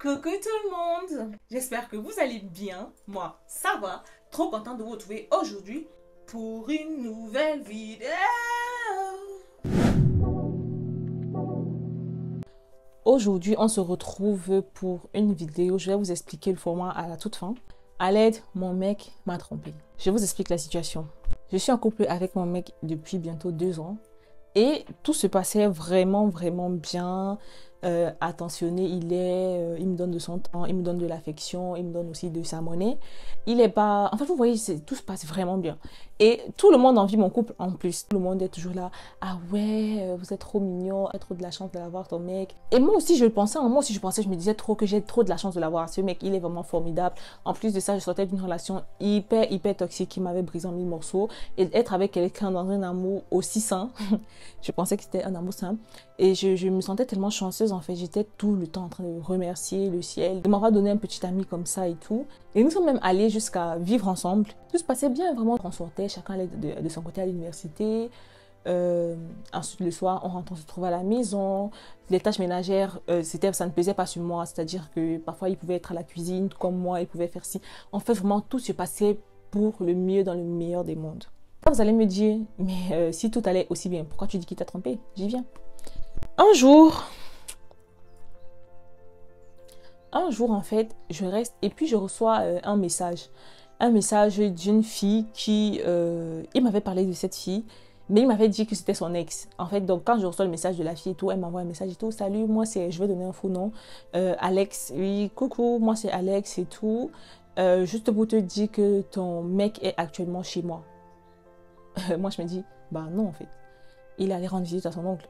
Coucou tout le monde, j'espère que vous allez bien, moi ça va, trop content de vous retrouver aujourd'hui pour une nouvelle vidéo. Aujourd'hui on se retrouve pour une vidéo, je vais vous expliquer le format à la toute fin. À l'aide, mon mec m'a trompé. Je vous explique la situation. Je suis en couple avec mon mec depuis bientôt 2 ans et tout se passait vraiment bien. Attentionné, il me donne de son temps, il me donne de l'affection, il me donne aussi de sa monnaie. Il est pas... En fait, vous voyez, tout se passe vraiment bien. Et tout le monde envie mon couple en plus. Tout le monde est toujours là. Ah ouais, vous êtes trop mignon, tu as trop de la chance de l'avoir ton mec. Et moi aussi, je le pensais. Je me disais trop que j'ai trop de la chance de l'avoir. Ce mec, il est vraiment formidable. En plus de ça, je sortais d'une relation hyper toxique qui m'avait brisé en 1000 morceaux. Et être avec quelqu'un dans un amour aussi sain, je pensais que c'était un amour sain. Et je me sentais tellement chanceuse en fait, j'étais tout le temps en train de remercier le ciel de m'avoir donné un petit ami comme ça et tout. Et nous sommes même allés jusqu'à vivre ensemble. Tout se passait bien, vraiment, on sortait, chacun allait de son côté à l'université. Ensuite le soir, on se trouvait à la maison. Les tâches ménagères, ça ne pesait pas sur moi, c'est-à-dire que parfois il pouvait être à la cuisine comme moi, il pouvait faire ci. En fait, vraiment, tout se passait pour le mieux dans le meilleur des mondes. Vous allez me dire, mais si tout allait aussi bien, pourquoi tu dis qu'il t'a trompé? J'y viens. Un jour en fait, je reste et puis je reçois un message d'une fille qui, il m'avait parlé de cette fille, mais il m'avait dit que c'était son ex. En fait, donc quand je reçois le message de la fille et tout, elle m'envoie un message et tout, salut, moi c'est, je vais donner un faux nom, Alex, oui, coucou, moi c'est Alex et tout, juste pour te dire que ton mec est actuellement chez moi. Moi je me dis, bah non en fait, il allait rendre visite à son oncle.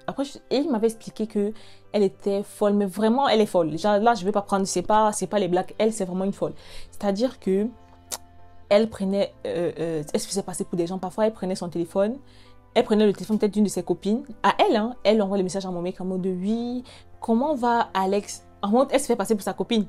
Après, il m'avait expliqué que elle était folle, mais vraiment, elle est folle. Genre, là, je ne vais pas prendre, c'est pas les blagues. Elle, c'est vraiment une folle. C'est-à-dire que elle prenait, elle se faisait passer pour des gens. Parfois, elle prenait son téléphone. Elle prenait le téléphone peut-être d'une de ses copines. À elle, hein, elle envoie le message à mon mec en mode de oui, comment va Alex? En mode, elle se fait passer pour sa copine.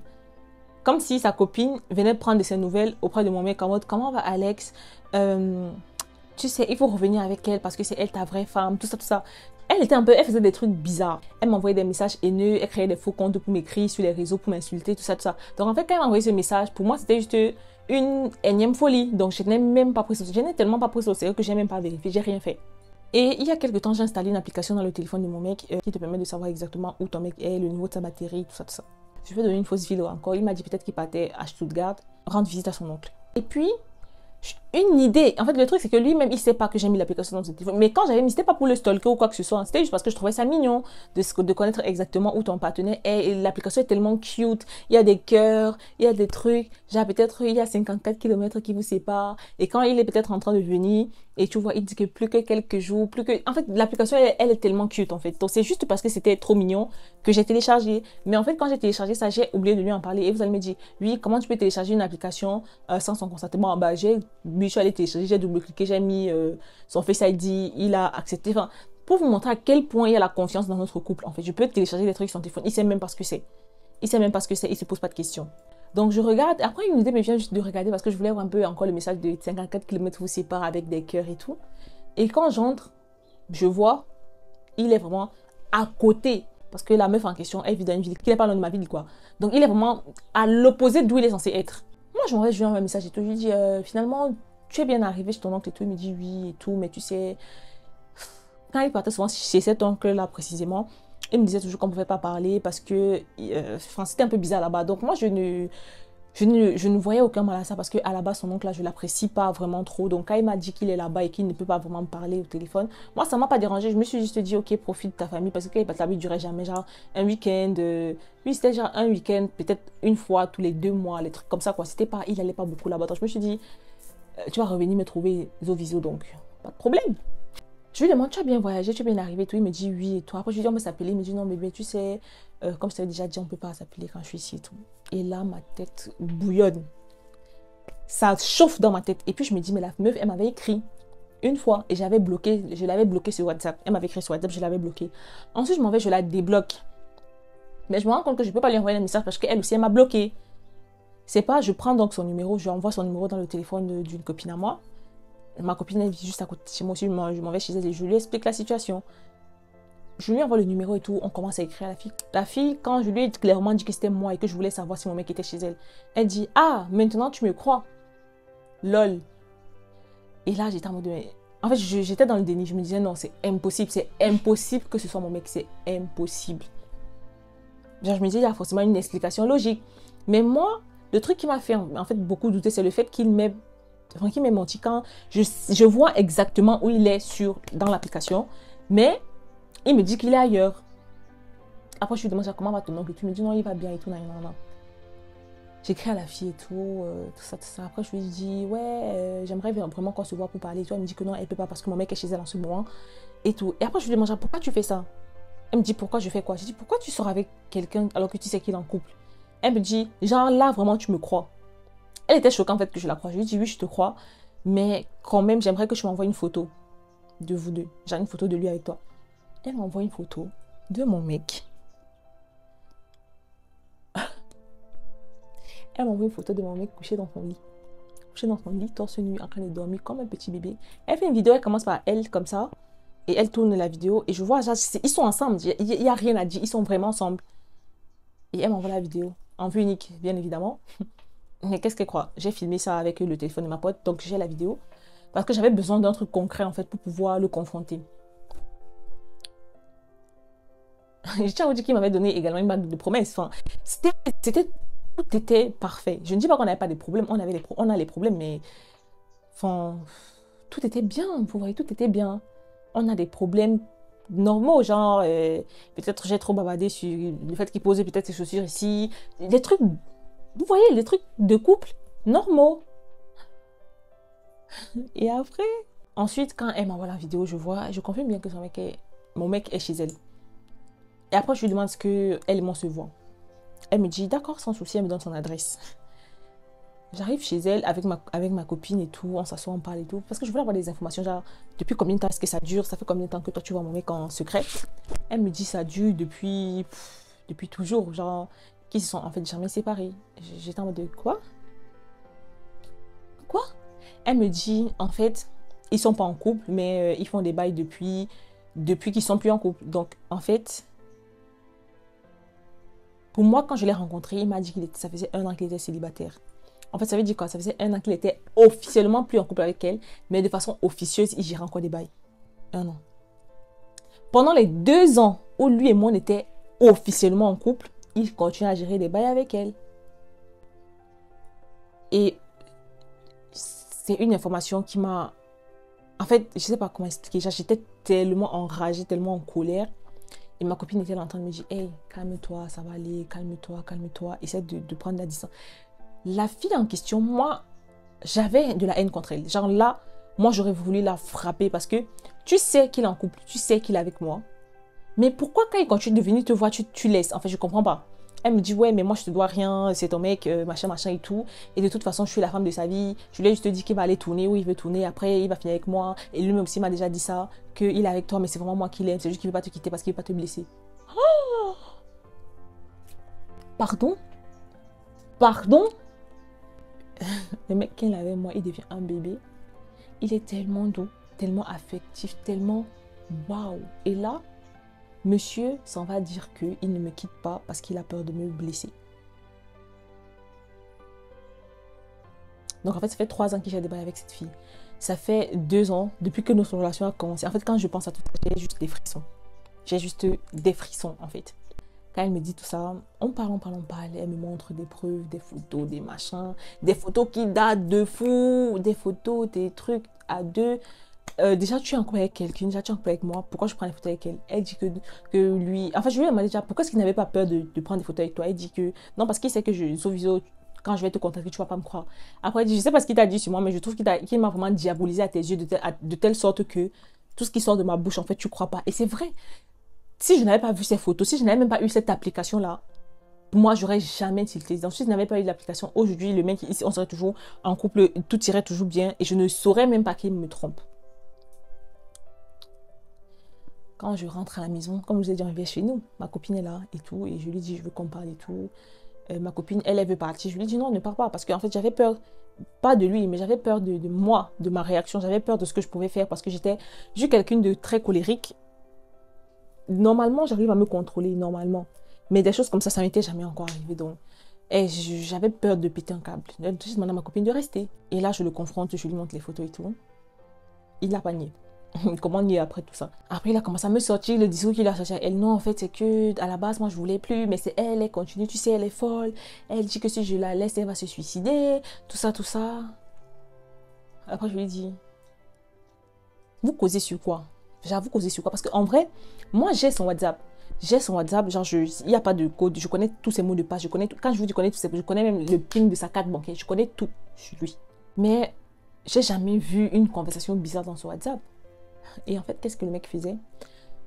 Comme si sa copine venait prendre de ses nouvelles auprès de mon mec en mode, comment va Alex? Tu sais, il faut revenir avec elle parce que c'est elle ta vraie femme, tout ça, tout ça. Elle faisait des trucs bizarres. Elle m'envoyait des messages haineux, elle créait des faux comptes pour m'écrire sur les réseaux, pour m'insulter, tout ça, tout ça. Donc en fait, quand elle m'a envoyé ce message, pour moi, c'était juste une énième folie. Donc je n'ai même pas pris ça. Je n'ai tellement pas pris ça au sérieux que je n'ai même pas vérifié, j'ai rien fait. Et il y a quelques temps, j'ai installé une application dans le téléphone de mon mec qui te permet de savoir exactement où ton mec est, le niveau de sa batterie, tout ça, tout ça. Je vais donner une fausse vidéo encore. Il m'a dit peut-être qu'il partait à Stuttgart rendre visite à son oncle. Et puis, une idée. En fait, le truc, c'est que lui-même, il sait pas que j'ai mis l'application dans son téléphone. Mais quand j'avais mis, c'était pas pour le stalker ou quoi que ce soit. C'était juste parce que je trouvais ça mignon de connaître exactement où ton partenaire est. Et l'application est tellement cute. Il y a des cœurs, il y a des trucs. Genre, peut-être, il y a 54 km qui vous séparent. Et quand il est peut-être en train de venir, et tu vois, il dit que plus que quelques jours, En fait, l'application, elle est tellement cute, en fait. Donc, c'est juste parce que c'était trop mignon que j'ai téléchargé. Mais en fait, quand j'ai téléchargé ça, j'ai oublié de lui en parler. Et vous allez me dire, oui, comment tu peux télécharger une application sans son consentement? Bah, je suis allée télécharger, j'ai double-cliqué, j'ai mis son Face ID, il a accepté. Enfin, pour vous montrer à quel point il y a la confiance dans notre couple, en fait. Je peux télécharger des trucs sur son téléphone. Il sait même pas ce que c'est. Il se pose pas de questions. Donc je regarde, après une idée me vient juste de regarder parce que je voulais voir un peu encore le message de 54 km vous sépare avec des cœurs et tout. Et quand j'entre, je vois, il est vraiment à côté. Parce que la meuf en question, elle vit dans une ville qui n'est pas loin de ma ville, quoi. Donc il est vraiment à l'opposé d'où il est censé être. Moi je m'en vais, je lui envoie un message et tout. Je lui dis, finalement, tu es bien arrivé chez ton oncle et tout. Il me dit oui et tout, mais tu sais, quand il partait souvent chez cet oncle-là précisément, il me disait toujours qu'on ne pouvait pas parler parce que c'était un peu bizarre là-bas. Donc moi, je ne voyais aucun mal à ça parce qu'à la base, son oncle, là, je ne l'apprécie pas vraiment trop. Donc quand il m'a dit qu'il est là-bas et qu'il ne peut pas vraiment me parler au téléphone, moi, ça ne m'a pas dérangé. Je me suis juste dit, ok, profite de ta famille parce que la vie ne durait jamais. Genre un week-end, oui, c'était genre un week-end, peut-être une fois tous les 2 mois, les trucs comme ça, quoi. C'était pas, il n'allait pas beaucoup là-bas. Donc je me suis dit, tu vas revenir me trouver au visio, donc pas de problème. Je lui demande, tu as bien voyagé, tu es bien arrivé, tout. Il me dit oui et toi. Après, je lui dis, on peut s'appeler. Il me dit, non, bébé, tu sais, comme je t'avais déjà dit, on ne peut pas s'appeler quand je suis ici et tout. Et là, ma tête bouillonne. Ça chauffe dans ma tête. Et puis, je me dis, mais la meuf, elle m'avait écrit une fois et je l'avais bloqué sur WhatsApp. Elle m'avait écrit sur WhatsApp, je l'avais bloqué. Ensuite, je m'en vais, je la débloque. Mais je me rends compte que je ne peux pas lui envoyer un message parce qu'elle aussi, elle m'a bloqué. C'est pas, je prends donc son numéro, je lui envoie son numéro dans le téléphone d'une copine à moi. Ma copine, elle vit juste à côté de chez moi aussi, je m'en vais chez elle et je lui explique la situation. Je lui envoie le numéro et tout, on commence à écrire à la fille. La fille, quand je lui ai clairement dit que c'était moi et que je voulais savoir si mon mec était chez elle, elle dit, ah, maintenant tu me crois. Lol. Et là, j'étais en mode, en fait, j'étais dans le déni. Je me disais, non, c'est impossible que ce soit mon mec, c'est impossible. Genre, je me disais, il y a forcément une explication logique. Mais moi, le truc qui m'a fait en fait beaucoup douter, c'est le fait qu'il m'ait menti quand je vois exactement où il est dans l'application, mais il me dit qu'il est ailleurs. Après, je lui demande comment va ton oncle et tout. Il me dit non, il va bien et tout. Non, non, non. J'écris à la fille et tout, tout ça, tout ça. Après, je lui dis ouais, j'aimerais vraiment qu'on se voit pour parler et tout. Elle me dit que non, elle peut pas parce que mon mec est chez elle en ce moment et tout. Et après, je lui demande pourquoi tu fais ça? Elle me dit pourquoi je fais quoi? Je dis pourquoi tu sors avec quelqu'un alors que tu sais qu'il est en couple? Elle me dit genre là, vraiment, tu me crois? Elle était choquée en fait que je la croie. Je lui dis oui, je te crois, mais quand même, j'aimerais que tu m'envoies une photo de vous deux. J'ai une photo de lui avec toi. Elle m'envoie une photo de mon mec. Elle m'envoie une photo de mon mec couché dans son lit. Couché dans son lit, torse nu, en train de dormir comme un petit bébé. Elle fait une vidéo, elle commence par elle comme ça. Et elle tourne la vidéo. Et je vois, genre, ils sont ensemble. Il n'y a rien à dire. Ils sont vraiment ensemble. Et elle m'envoie la vidéo. En vue unique, bien évidemment. Mais qu'est-ce qu'elle croit? J'ai filmé ça avec le téléphone de ma pote. Donc j'ai la vidéo. Parce que j'avais besoin d'un truc concret, en fait, pour pouvoir le confronter. Je tiens à vous dire qu'il m'avait donné également une bague de promesses. Enfin, tout était parfait. Je ne dis pas qu'on n'avait pas de problèmes. On a les problèmes, mais enfin, tout était bien. Vous voyez, tout était bien. On a des problèmes normaux, genre peut-être j'ai trop bavardé sur le fait qu'il posait peut-être ses chaussures ici. Des trucs, vous voyez, des trucs de couple normaux. Et après, ensuite, quand elle m'envoie la vidéo, je confirme bien que mon mec est chez elle. Et après, je lui demande ce qu'elle et moi se voient. Elle me dit, d'accord, sans souci, elle me donne son adresse. J'arrive chez elle avec ma copine et tout, on s'assoit, on parle et tout. Parce que je voulais avoir des informations, genre, depuis combien de temps est-ce que ça dure? Ça fait combien de temps que toi, tu vois mon mec en secret? Elle me dit, ça dure depuis toujours, genre, qu'ils se sont en fait jamais séparés. J'étais en mode, de quoi? Quoi? Elle me dit, en fait, ils sont pas en couple, mais ils font des bails depuis qu'ils sont plus en couple. Donc, en fait... Pour moi, quand je l'ai rencontré, il m'a dit que ça faisait 1 an qu'il était célibataire. En fait, ça veut dire quoi? Ça faisait 1 an qu'il était officiellement plus en couple avec elle, mais de façon officieuse, il gérait encore des bails. 1 an. Pendant les 2 ans où lui et moi, on était officiellement en couple, il continuait à gérer des bails avec elle. Et c'est une information qui m'a... En fait, je ne sais pas comment expliquer. J'étais tellement enragée, tellement en colère. Et ma copine était là en train de me dire, hey, calme-toi, ça va aller, calme-toi, calme-toi. Essaie de prendre la distance. La fille en question, moi, j'avais de la haine contre elle. Genre là, moi, j'aurais voulu la frapper parce que tu sais qu'il est en couple, tu sais qu'il est avec moi. Mais pourquoi quand il continue de venir te voir, tu laisses? En fait, je comprends pas. Elle me dit, ouais, mais moi, je te dois rien, c'est ton mec, machin, machin et tout. Et de toute façon, je suis la femme de sa vie. Je lui ai juste dit qu'il va aller tourner où il veut tourner. Après, il va finir avec moi. Et lui-même aussi m'a déjà dit ça, qu'il est avec toi, mais c'est vraiment moi qui l'aime. C'est juste qu'il ne veut pas te quitter parce qu'il ne veut pas te blesser. Oh, pardon? Pardon? Le mec qu'il avait, moi, il devient un bébé. Il est tellement doux, tellement affectif, tellement waouh. Et là, monsieur s'en va dire qu'il ne me quitte pas parce qu'il a peur de me blesser. Donc en fait, ça fait 3 ans que j'ai des bails avec cette fille. Ça fait 2 ans depuis que notre relation a commencé. En fait, quand je pense à tout ça, j'ai juste des frissons. J'ai juste des frissons, en fait. Quand elle me dit tout ça, on parle. Elle me montre des preuves, des photos, des machins. Des photos qui datent de fou. Des photos, des trucs à deux. Déjà, tu es en couple avec quelqu'un, déjà tu es en couple avec moi, pourquoi je prends des photos avec elle? Elle dit que lui... Enfin, je lui ai demandé déjà, pourquoi est-ce qu'il n'avait pas peur de prendre des photos avec toi? Elle dit que non, parce qu'il sait que quand je vais te contacter, tu ne vas pas me croire. Après, elle dit, je sais pas ce qu'il t'a dit sur moi, mais je trouve qu'il m'a vraiment diabolisé à tes yeux de telle sorte que tout ce qui sort de ma bouche, en fait, tu ne crois pas. Et c'est vrai. Si je n'avais pas vu ces photos, si je n'avais même pas eu cette application-là, moi, j'aurais jamais tilté. Donc, si je n'avais pas eu l'application, aujourd'hui, le mec, ici, on serait toujours en couple, tout irait toujours bien, et je ne saurais même pas qu'il me trompe. Quand je rentre à la maison, comme je vous ai dit, on vient chez nous. Ma copine est là et tout. Et je lui dis, je veux qu'on parle et tout. Ma copine, elle veut partir. Je lui dis, non, ne pars pas. Parce qu'en fait, j'avais peur, pas de lui, mais j'avais peur de moi, de ma réaction. J'avais peur de ce que je pouvais faire parce que je suis quelqu'un de très colérique. Normalement, j'arrive à me contrôler, normalement. Mais des choses comme ça m'était jamais encore arrivé. Donc, et j'avais peur de péter un câble. J'ai demandé à ma copine de rester. Et là, je le confronte, je lui montre les photos et tout. Il n'a pas nié. Comment nier après tout ça? Après, il a commencé à me sortir le discours qu'il a sorti à elle. Non, en fait, c'est que à la base, moi, je voulais plus, mais c'est elle, elle continue, tu sais, elle est folle. Elle dit que si je la laisse, elle va se suicider. Tout ça, tout ça. Après, je lui ai dit, vous causez sur quoi? Vous causez sur quoi? Parce qu'en vrai, moi, j'ai son WhatsApp. J'ai son WhatsApp, genre, il n'y a pas de code. Je connais tous ses mots de passe. Je connais tout. Quand je vous dis connais tous ses, je connais même le PIN de sa carte bancaire. Je connais tout sur lui. Mais j'ai jamais vu une conversation bizarre dans son WhatsApp. Et en fait, qu'est-ce que le mec faisait?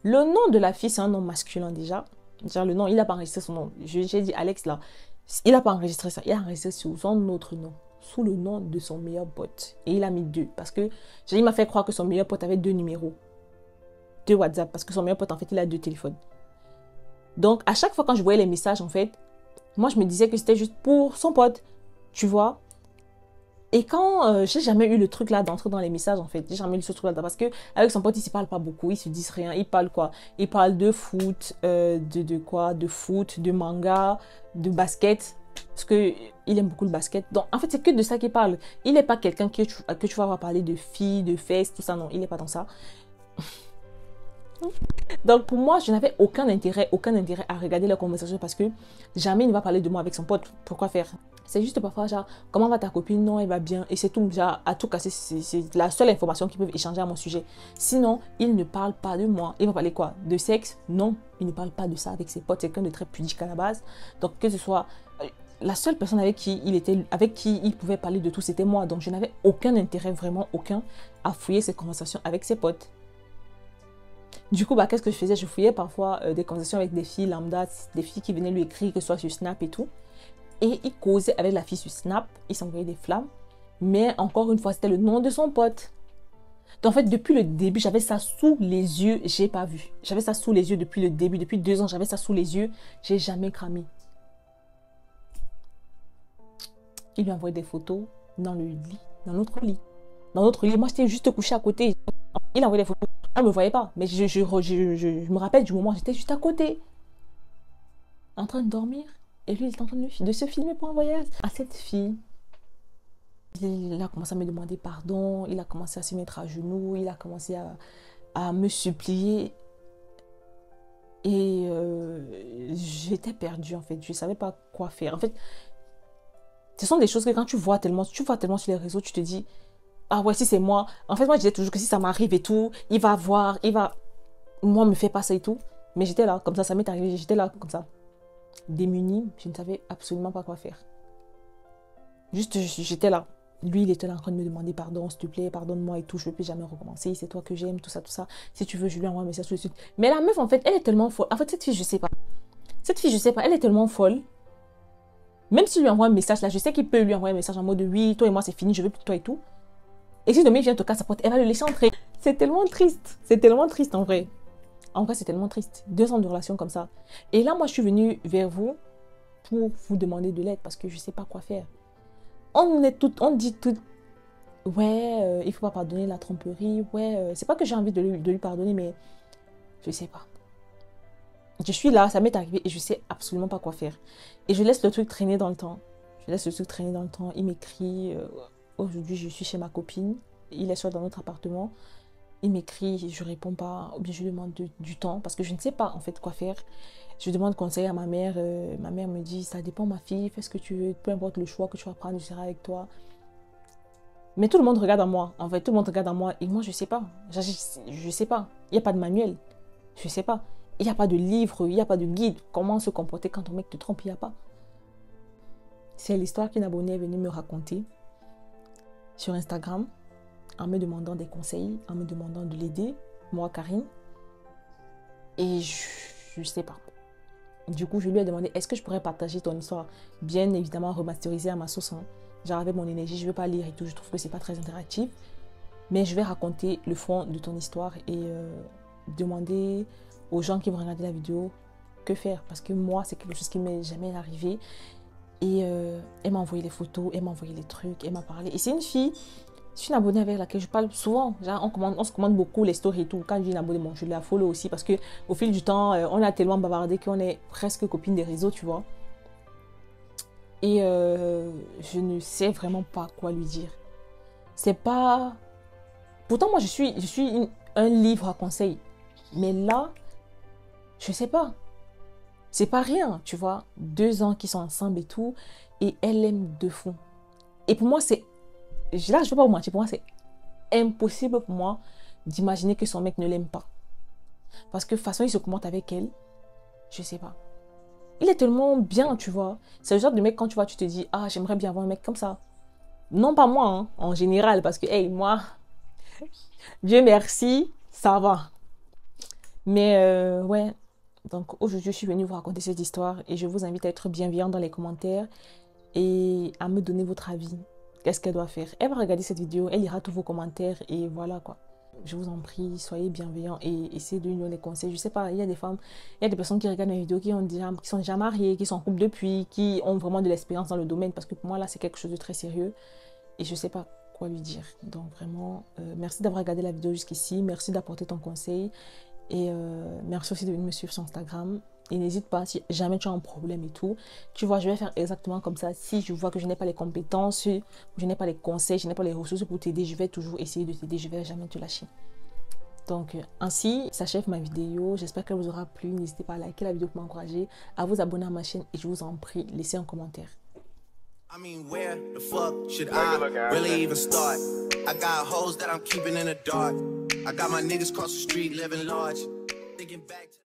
Le nom de la fille, c'est un nom masculin déjà. Genre, le nom, il n'a pas enregistré son nom. J'ai dit, Alex, là, il n'a pas enregistré ça. Il a enregistré sous son autre nom. Sous le nom de son meilleur pote. Et il a mis 2. Parce que, il m'a fait croire que son meilleur pote avait 2 numéros. 2 WhatsApp. Parce que son meilleur pote, en fait, il a 2 téléphones. Donc, à chaque fois quand je voyais les messages, en fait, moi, je me disais que c'était juste pour son pote. Tu vois? Et quand j'ai jamais eu le truc là d'entrer dans les messages en fait, j'ai jamais eu ce truc là parce que avec son pote il se parle pas beaucoup, ils se disent rien, ils parlent quoi? Ils parlent de foot, de quoi? De foot, de manga, de basket, parce que il aime beaucoup le basket. Donc en fait c'est que de ça qu'il parle. Il n'est pas quelqu'un que tu vas avoir parler de filles, de fesses, tout ça non, il n'est pas dans ça. Donc pour moi, je n'avais aucun intérêt à regarder la conversation parce que jamais il ne va parler de moi avec son pote. Pourquoi faire? C'est juste parfois genre, comment va ta copine? Non, elle va bien. Et c'est tout, genre, à tout casser, c'est la seule information qu'ils peuvent échanger à mon sujet. Sinon, il ne parle pas de moi. Il va parler quoi? De sexe? Non, il ne parle pas de ça avec ses potes. C'est quelqu'un de très pudique à la base. Donc que ce soit la seule personne avec qui il pouvait parler de tout, c'était moi. Donc je n'avais aucun intérêt, vraiment aucun, à fouiller cette conversation avec ses potes. Du coup, qu'est-ce que je faisais? Je fouillais parfois des conversations avec des filles lambda, des filles qui venaient lui écrire, que ce soit sur Snap et tout. Et il causait avec la fille sur Snap, il s'envoyait des flammes. Mais encore une fois, c'était le nom de son pote. Donc en fait, depuis le début, j'avais ça sous les yeux, j'ai pas vu. J'avais ça sous les yeux depuis le début, depuis 2 ans, j'avais ça sous les yeux, j'ai jamais cramé. Il lui envoyait des photos dans le lit, dans notre lit. Dans notre lit, moi j'étais juste couchée à côté. Il envoyait des photos. Elle ne me voyait pas, mais je me rappelle du moment où j'étais juste à côté, en train de dormir. Et lui, il était en train de se filmer pour envoyer à cette fille. Il a commencé à me demander pardon, il a commencé à se mettre à genoux, il a commencé à me supplier. Et j'étais perdue en fait, je ne savais pas quoi faire. En fait, ce sont des choses que quand tu vois tellement sur les réseaux, tu te dis, ah ouais, si c'est moi. En fait, moi, je disais toujours que si ça m'arrive et tout, il va voir, moi, me fait pas ça et tout. Mais j'étais là, comme ça m'est arrivé, j'étais là, comme ça. Démunie, je ne savais absolument pas quoi faire. Juste, j'étais là. Lui, il était là en train de me demander pardon, s'il te plaît, pardonne-moi et tout, je ne veux plus jamais recommencer, c'est toi que j'aime, tout ça, tout ça. Si tu veux, je lui envoie un message tout de suite. Mais la meuf, en fait, elle est tellement folle. En fait, cette fille, je sais pas. Cette fille, je sais pas, elle est tellement folle. Même s'il lui envoie un message là, je sais qu'il peut lui envoyer un message en mode oui, toi et moi, c'est fini, je veux plus de toi et tout. Et si demain il vient te casser sa porte, elle va le laisser entrer. C'est tellement triste. C'est tellement triste en vrai. En vrai, c'est tellement triste. 2 ans de relation comme ça. Et là, moi, je suis venue vers vous pour vous demander de l'aide parce que je ne sais pas quoi faire. On dit tout. Ouais, il ne faut pas pardonner la tromperie. Ouais, c'est pas que j'ai envie de lui pardonner, mais je ne sais pas. Je suis là, ça m'est arrivé et je ne sais absolument pas quoi faire. Et je laisse le truc traîner dans le temps. Il m'écrit. Aujourd'hui, je suis chez ma copine. Il est seul dans notre appartement. Il m'écrit, je ne réponds pas. Ou bien je lui demande du temps parce que je ne sais pas en fait quoi faire. Je demande conseil à ma mère. Ma mère me dit, ça dépend ma fille, fais ce que tu veux. Peu importe le choix que tu vas prendre, je serai avec toi. Mais tout le monde regarde à moi. En fait, tout le monde regarde à moi. Et moi, je ne sais pas. Je ne sais pas. Il n'y a pas de manuel. Je ne sais pas. Il n'y a pas de livre, il n'y a pas de guide. Comment se comporter quand ton mec te trompe, il n'y a pas. C'est l'histoire qu'une abonnée est venue me raconter sur Instagram, en me demandant des conseils, en me demandant de l'aider, moi, Karine. Et je ne sais pas. Du coup, je lui ai demandé, est-ce que je pourrais partager ton histoire? Bien évidemment, remasterisée à ma sauce. Genre avec mon énergie, je ne veux pas lire et tout, je trouve que ce n'est pas très interactif. Mais je vais raconter le fond de ton histoire et demander aux gens qui vont regarder la vidéo que faire. Parce que moi, c'est quelque chose qui m'est jamais arrivé. Et elle m'a envoyé les photos, elle m'a envoyé les trucs, elle m'a parlé. Et c'est une fille C'est une abonnée avec laquelle je parle souvent. Genre, on se commande beaucoup les stories et tout. Quand je dis une abonnée, bon, je la follow aussi parce que au fil du temps, on a tellement bavardé qu'on est presque copines des réseaux, tu vois. Et je ne sais vraiment pas quoi lui dire. C'est pas... Pourtant, moi, je suis un livre à conseil. Mais là, je sais pas. C'est pas rien, tu vois. 2 ans qu'ils sont ensemble et tout. Et elle l'aime de fou. Et pour moi, c'est... Là, je vais pas vous mentir. Pour moi, c'est impossible pour moi d'imaginer que son mec ne l'aime pas. Parce que de toute façon, il se comporte avec elle. Je sais pas. Il est tellement bien, tu vois. C'est le genre de mec, quand tu vois, tu te dis, ah, j'aimerais bien avoir un mec comme ça. Non, pas moi, hein, en général. Parce que, hey, moi, Dieu merci, ça va. Mais ouais, donc aujourd'hui, je suis venue vous raconter cette histoire et je vous invite à être bienveillant dans les commentaires et à me donner votre avis. Qu'est-ce qu'elle doit faire? Elle va regarder cette vidéo, elle lira tous vos commentaires et voilà quoi. Je vous en prie, soyez bienveillants et essayez de lui donner des conseils. Je sais pas, il y a des femmes, il y a des personnes qui regardent mes vidéos qui sont déjà mariées, qui sont en couple depuis, qui ont vraiment de l'expérience dans le domaine parce que pour moi là, c'est quelque chose de très sérieux et je sais pas quoi lui dire. Donc vraiment, merci d'avoir regardé la vidéo jusqu'ici, merci d'apporter ton conseil. Et merci aussi de venir me suivre sur Instagram. Et n'hésite pas, si jamais tu as un problème et tout, tu vois, je vais faire exactement comme ça. Si je vois que je n'ai pas les compétences, je n'ai pas les conseils, je n'ai pas les ressources pour t'aider, je vais toujours essayer de t'aider, je ne vais jamais te lâcher. Donc ainsi s'achève ma vidéo. J'espère qu'elle vous aura plu. N'hésitez pas à liker la vidéo pour m'encourager, à vous abonner à ma chaîne et je vous en prie, laissez un commentaire. I mean, where the fuck should I really even start? I got hoes that I'm keeping in the dark. I got my niggas across the street living large. Thinking back to